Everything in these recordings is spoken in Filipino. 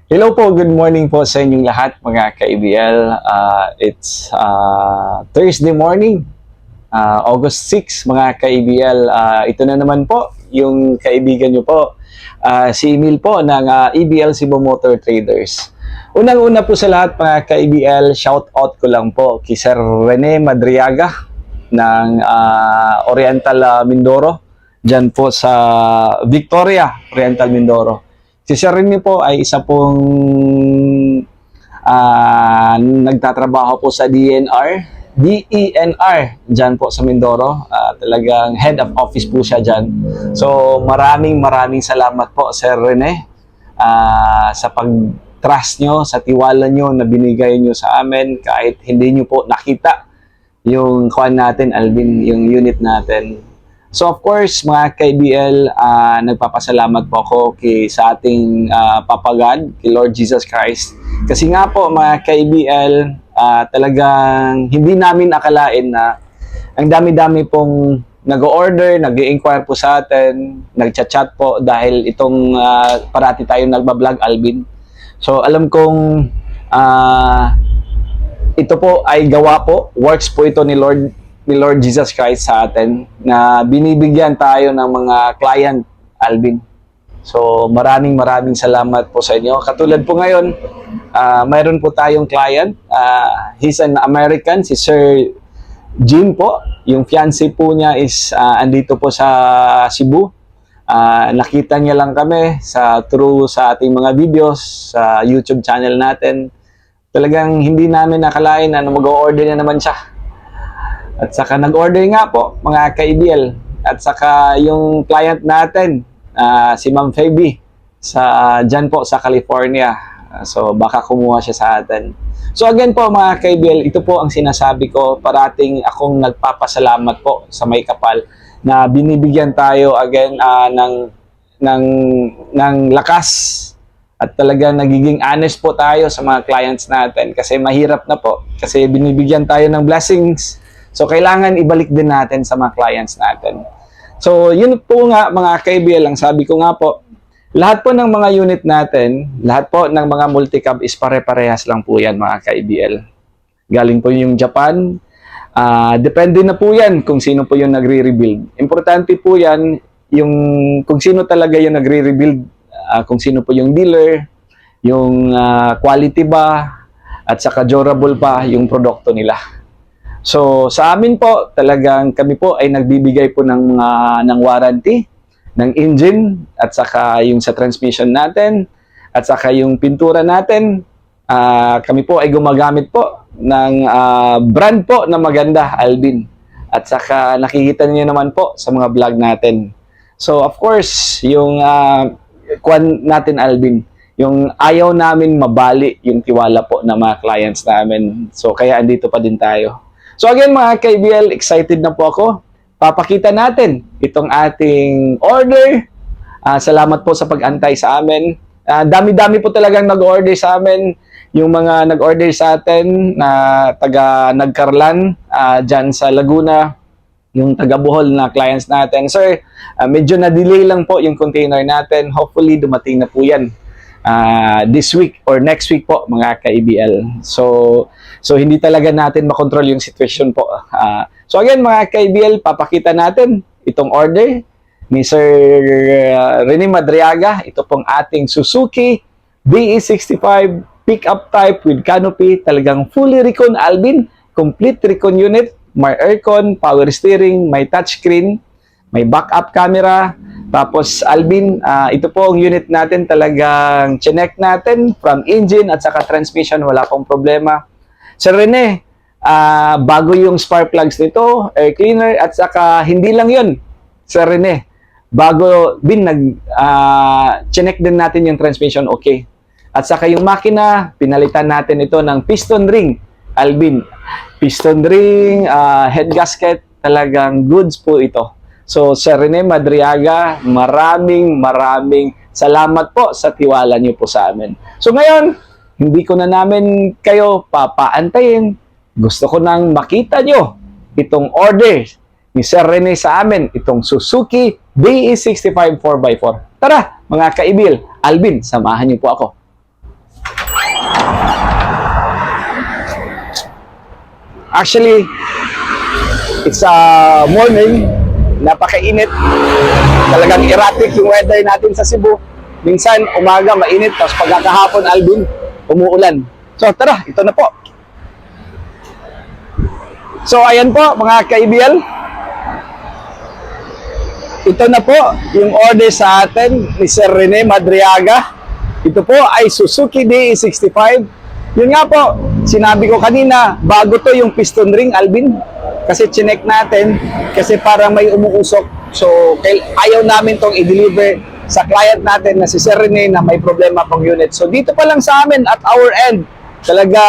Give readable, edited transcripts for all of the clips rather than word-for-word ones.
Hello po, good morning po sa inyong lahat mga ka-ABL. It's Thursday morning, August 6 mga ka-ABL. Ito na naman po yung kaibigan nyo po, si Emil po ng ABL Cebu Motor Traders. Unang-una po sa lahat mga ka-ABL, shout out ko lang po kay Sir Rene Madriaga ng Oriental Mindoro, dyan po sa Victoria, Oriental Mindoro. Si Sir Rene po ay isa pong nagtatrabaho po sa DENR dyan po sa Mindoro. Talagang head of office po siya dyan. So maraming salamat po Sir Rene sa pag-trust nyo, sa tiwala nyo na binigay nyo sa amin kahit hindi nyo po nakita yung kuan natin, Alvin, yung unit natin. So of course, mga ka-ABL, nagpapasalamat po ako sa ating Papa God, kay Lord Jesus Christ. Kasi nga po mga ka-ABL, talagang hindi namin akalain na ang dami-dami pong nag-order, nag-i-inquire po sa atin, nag-chat-chat po dahil itong parati tayo nagbablog, Alvin. So alam kong ito po ay gawa po, works po ito ni Lord Jesus Christ sa atin na binibigyan tayo ng mga client, Alvin. So maraming salamat po sa inyo. Katulad po ngayon, mayroon po tayong client. He's an American, si Sir Jim po. Yung fiancé po niya is andito po sa Cebu. Nakita niya lang kami through sa ating mga videos sa YouTube channel natin. Talagang hindi namin nakalain na mag-order na naman siya. At saka nag-order nga po mga ka-ABL. At saka yung client natin, si Ma'am Fabi, dyan po sa California. So baka kumuha siya sa atin. So again po mga ka-ABL, ito po ang sinasabi ko. Parating akong nagpapasalamat po sa may kapal na binibigyan tayo again ng lakas. At talagang nagiging honest po tayo sa mga clients natin. Kasi mahirap na po. Kasi binibigyan tayo ng blessings. So, kailangan ibalik din natin sa mga clients natin. So, yun po nga mga ka-ABL, ang sabi ko nga po, lahat po ng mga unit natin, lahat po ng mga multi-cab is pare-parehas lang po yan mga ka-ABL. Galing po yung Japan. Depende na po yan kung sino po yung nagre-rebuild. Importante po yan, yung kung sino talaga yung nagre-rebuild, kung sino po yung dealer, yung quality ba, at saka durable pa yung produkto nila. So, sa amin po, talagang kami po ay nagbibigay po ng warranty, ng engine, at saka yung sa transmission natin, at saka yung pintura natin. Kami po ay gumagamit po ng brand po na maganda, Alvin. At saka nakikita niyo naman po sa mga vlog natin. So, of course, yung kwan natin, Alvin, yung ayaw namin mabali yung tiwala po ng mga clients namin. So, kaya andito pa din tayo. So again mga ka-ABL, excited na po ako. Papakita natin itong ating order. Salamat po sa pag-antay sa amin. Dami-dami po talagang nag-order sa amin. Yung mga nag-order sa atin na taga Nagcarlan, dyan sa Laguna, yung taga Bohol na clients natin. Sir, medyo na-delay lang po yung container natin. Hopefully dumating na po yan this week or next week po mga ka-ABL. So hindi talaga natin makontrol yung situation po. So again mga ka-ABL, papakita natin itong order ni Sir Rene Madriaga. Ito pong ating Suzuki BE65 pickup type with canopy. Talagang fully recon, Alvin. Complete recon unit. May aircon, power steering, may touchscreen, may backup camera. Tapos Alvin, ito po ang unit natin, talagang chinek natin from engine at saka transmission, wala pong problema. Sir Rene, bago yung spark plugs nito, air cleaner, at saka hindi lang yun, Sir Rene, bago din chinek din natin yung transmission, okay. At saka yung makina, pinalitan natin ito ng piston ring, Alvin. Piston ring, head gasket, talagang goods po ito. So, Sir Rene Madriaga, maraming salamat po sa tiwala niyo po sa amin. So, ngayon, hindi ko na namin kayo papaantayin. Gusto ko nang makita nyo itong order ni Sir Rene sa amin, itong Suzuki BE65 4x4. Tara, mga ka-ABL, Alvin, samahan niyo po ako. Actually, it's morning, napakainit. Talagang erratic yung weather natin sa Cebu. Minsan, umaga, mainit. Tapos pagkakahapon, Alvin, umuulan. So, tara, ito na po. So, ayan po, mga ka-IBL. Ito na po, yung order sa atin ni Sir Rene Madriaga. Ito po ay Suzuki DE65. Yun nga po, sinabi ko kanina, bago to yung piston ring, Alvin. Kasi chinek natin, kasi parang may umuusok. So, ayaw namin tong i-deliver sa client natin na si Sir Rene na may problema pang unit. So, dito pa lang sa amin at our end, talaga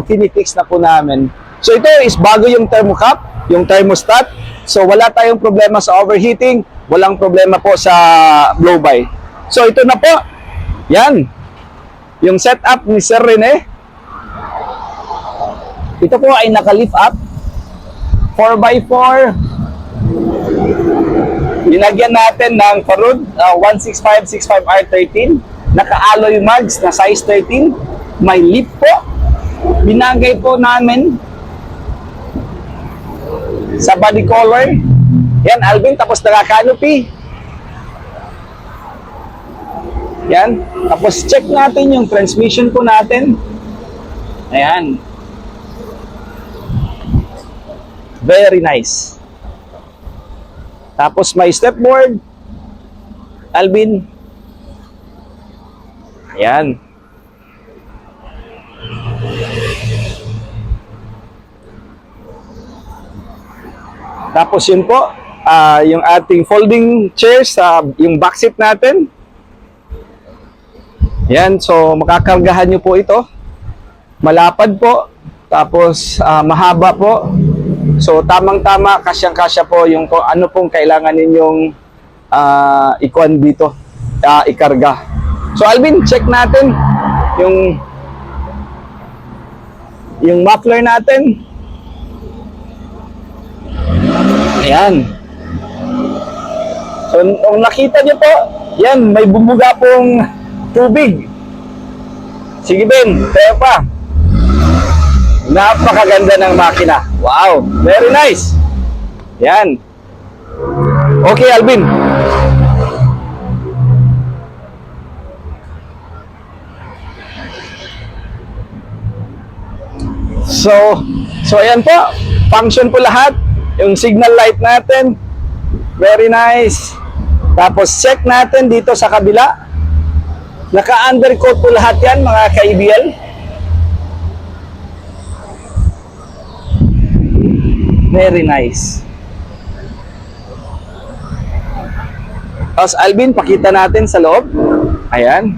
finifix na po namin. So, ito is bago yung thermocap, yung thermostat. So, wala tayong problema sa overheating, walang problema po sa blow-by. So, ito na po. Yan. Yung setup ni Sir Rene. Ito po ay naka-lift up. 4x4. Linagyan natin ng parod, 165-65R13. Naka-alloy mags na size 13. May lift po. Binagay po namin sa body color. Yan, Alvin. Tapos naka-canopy. Yan. Tapos check natin yung transmission po natin. Ayan. Very nice. Tapos may stepboard. Alvin. Ayan. Tapos yun po, yung ating folding chairs, yung backseat natin. Yan, so makakargahan nyo po ito. Malapad po, tapos mahaba po. So tamang-tama, kasyang-kasya po yung ano pong kailangan ninyong ikuan dito, ikarga. So Alvin, check natin yung muffler natin. Ayan. So, kung nakita nyo po, yan, may bumuga pong tubig. Sige, Ben, tayo pa. Napakaganda ng makina. Wow, very nice. Yan. Okay, Alvin. So ayan po. Function po lahat. Yung signal light natin, very nice. Tapos check natin dito sa kabila. Naka-undercoat po lahat yan, mga ka-IBL. Very nice. Tapos Alvin, pakita natin sa loob. Ayan.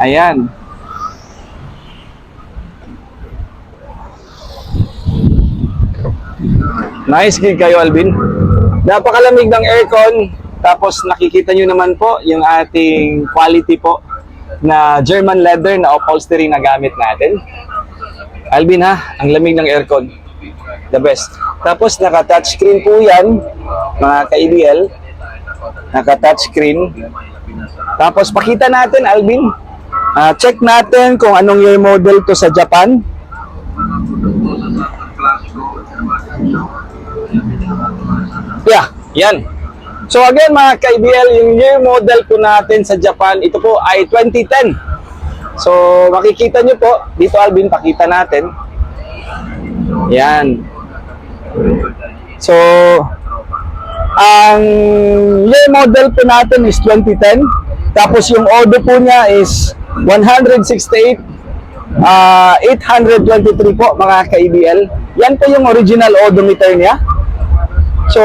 Ayan. Nice gig kayo, Alvin. Napakalamig ng aircon. Tapos nakikita nyo naman po yung ating quality po na German leather na upholstery na gamit natin. Alvin ha, ang lamig ng aircon. The best. Tapos naka-touchscreen po yan, mga ka-IBL. Naka-touchscreen. Tapos pakita natin, Alvin. Check natin kung anong year model to sa Japan. Yeah, yan. So again mga ka-IBL, yung year model po natin sa Japan, ito po ay 2010. So makikita nyo po, dito Alvin, pakita natin. Yan. So, ang year model po natin is 2010. Tapos yung order po niya is 168, 823 po mga ka-IBL. Yan po yung original odometer niya. So,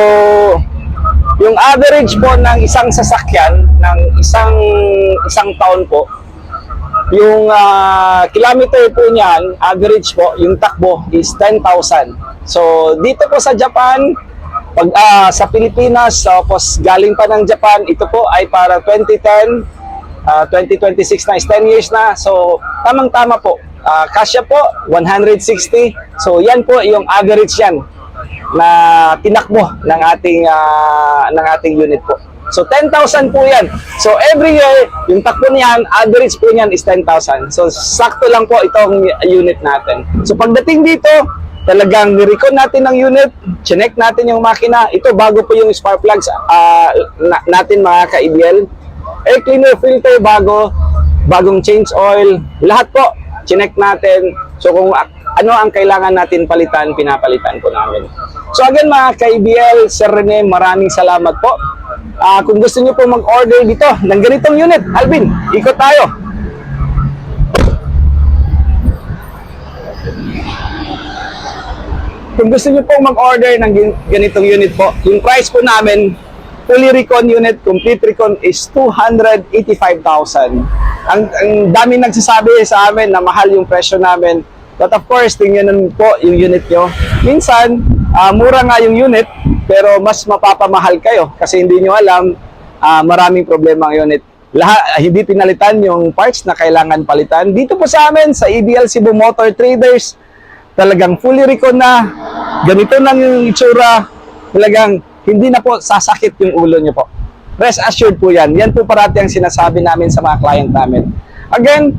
yung average po ng isang sasakyan ng isang taon po, yung kilometer po niyan, average po, yung takbo is 10,000. So, dito po sa Japan, pag sa Pilipinas, tapos galing pa ng Japan, ito po ay para 2010, 2026 na, is 10 years na. So, tamang-tama po. Kasya po, 160. So, yan po yung average yan na tinakbo ng ating unit po. So 10,000 po yan. So every year, yung takbo niyan, average po niyan is 10,000. So sakto lang po itong unit natin. So pagdating dito, talagang ni-recon natin ang unit, chinek natin yung makina. Ito bago po yung spark plugs natin mga ka-EBL. Air cleaner filter bago, bagong change oil, lahat po chinek natin. So kung ano ang kailangan natin palitan, pinapalitan po namin. So again mga ka-EBL, Sir Rene, maraming salamat po. Kung gusto niyo po mag-order dito ng ganitong unit, Alvin, ikot tayo. Kung gusto niyo po mag-order ng ganitong unit po, yung price po namin, fully recon unit, complete recon is 285,000. Ang dami nagsasabi sa amin na mahal yung presyo namin. But of course, tingnan po yung unit nyo. Minsan, mura nga yung unit, pero mas mapapamahal kayo kasi hindi nyo alam, maraming problema ang unit. Hindi pinalitan yung parts na kailangan palitan. Dito po sa amin, sa EBL Cebu Motor Traders, talagang fully recon na, ganito lang yung itsura, talagang hindi na po sasakit yung ulo nyo po. Rest assured po yan. Yan po parati ang sinasabi namin sa mga client namin. Again,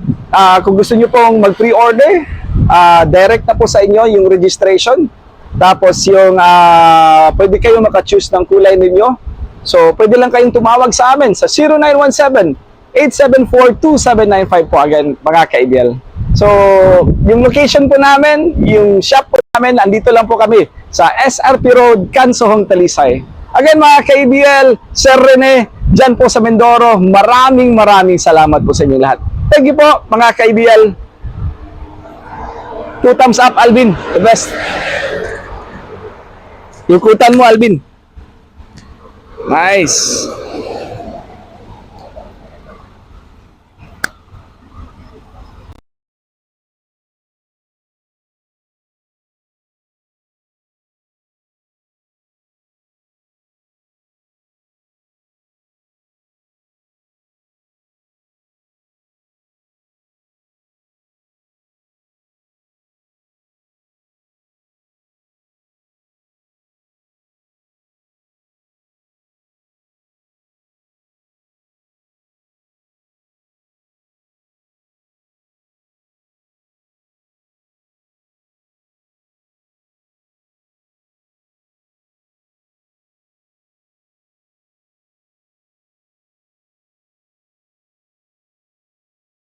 kung gusto nyo pong mag-pre-order, direct na po sa inyo yung registration. Tapos yung pwede kayong maka-choose ng kulay ninyo. So, pwede lang kayong tumawag sa amin sa 0917-874-2795 po again, mga ka-EBL. So, yung location po namin, yung shop po namin, andito lang po kami sa SRP Road, Cansohong, Talisay. Again mga ka-EBL, Sir Rene, dyan po sa Mindoro, maraming salamat po sa inyo lahat. Thank you po mga ka-EBL. 2 thumbs up, Alvin. The best. Ikutan mo, Alvin. Nice.